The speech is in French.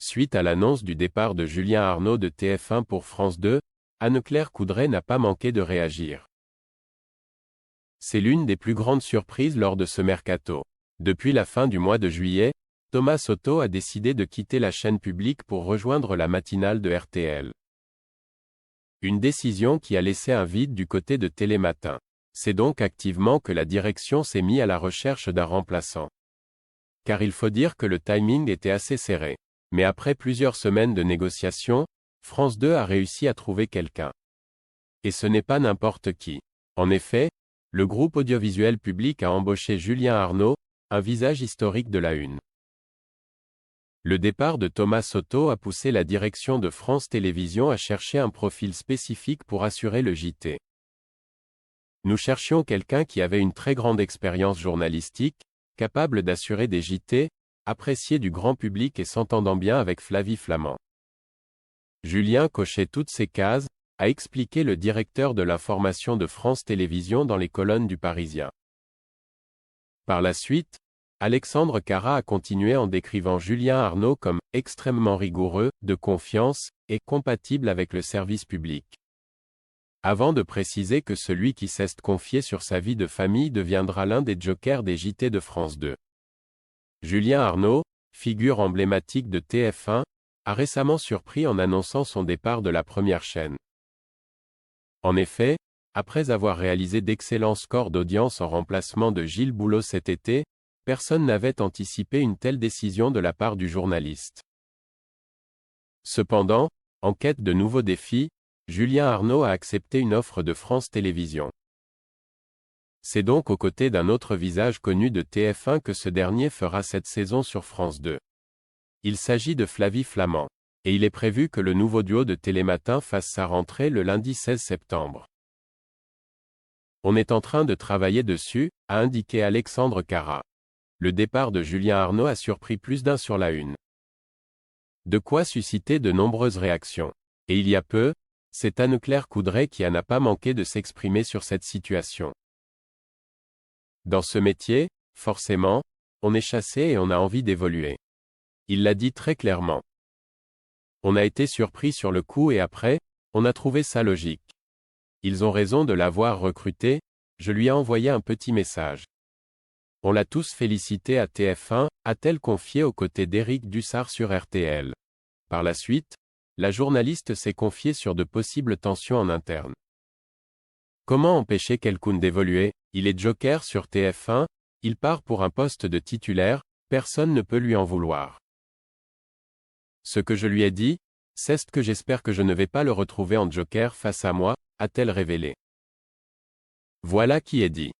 Suite à l'annonce du départ de Julien Arnaud de TF1 pour France 2, Anne-Claire Coudray n'a pas manqué de réagir. C'est l'une des plus grandes surprises lors de ce mercato. Depuis la fin du mois de juillet, Thomas Soto a décidé de quitter la chaîne publique pour rejoindre la matinale de RTL. Une décision qui a laissé un vide du côté de Télématin. C'est donc activement que la direction s'est mise à la recherche d'un remplaçant. Car il faut dire que le timing était assez serré. Mais après plusieurs semaines de négociations, France 2 a réussi à trouver quelqu'un. Et ce n'est pas n'importe qui. En effet, le groupe audiovisuel public a embauché Julien Arnaud, un visage historique de la Une. Le départ de Thomas Soto a poussé la direction de France Télévisions à chercher un profil spécifique pour assurer le JT. Nous cherchions quelqu'un qui avait une très grande expérience journalistique, capable d'assurer des JT, apprécié du grand public et s'entendant bien avec Flavie Flament. Julien cochait toutes ces cases, a expliqué le directeur de l'information de France Télévisions dans les colonnes du Parisien. Par la suite, Alexandre Carra a continué en décrivant Julien Arnaud comme « extrêmement rigoureux, de confiance, et compatible avec le service public ». Avant de préciser que celui qui s'est confié sur sa vie de famille deviendra l'un des jokers des JT de France 2. Julien Arnaud, figure emblématique de TF1, a récemment surpris en annonçant son départ de la première chaîne. En effet, après avoir réalisé d'excellents scores d'audience en remplacement de Gilles Boulot cet été, personne n'avait anticipé une telle décision de la part du journaliste. Cependant, en quête de nouveaux défis, Julien Arnaud a accepté une offre de France Télévisions. C'est donc aux côtés d'un autre visage connu de TF1 que ce dernier fera cette saison sur France 2. Il s'agit de Flavie Flament. Et il est prévu que le nouveau duo de Télématin fasse sa rentrée le lundi 16 septembre. On est en train de travailler dessus, a indiqué Alexandre Carra. Le départ de Julien Arnaud a surpris plus d'un sur la Une. De quoi susciter de nombreuses réactions. Et il y a peu, c'est Anne-Claire Coudray qui n'a pas manqué de s'exprimer sur cette situation. Dans ce métier, forcément, on est chassé et on a envie d'évoluer. Il l'a dit très clairement. On a été surpris sur le coup et après, on a trouvé ça logique. Ils ont raison de l'avoir recruté, je lui ai envoyé un petit message. On l'a tous félicité à TF1, a-t-elle confié aux côtés d'Éric Dussard sur RTL. Par la suite, la journaliste s'est confiée sur de possibles tensions en interne. Comment empêcher quelqu'un d'évoluer? Il est joker sur TF1, il part pour un poste de titulaire, personne ne peut lui en vouloir. Ce que je lui ai dit, c'est que j'espère que je ne vais pas le retrouver en joker face à moi, a-t-elle révélé. Voilà qui est dit.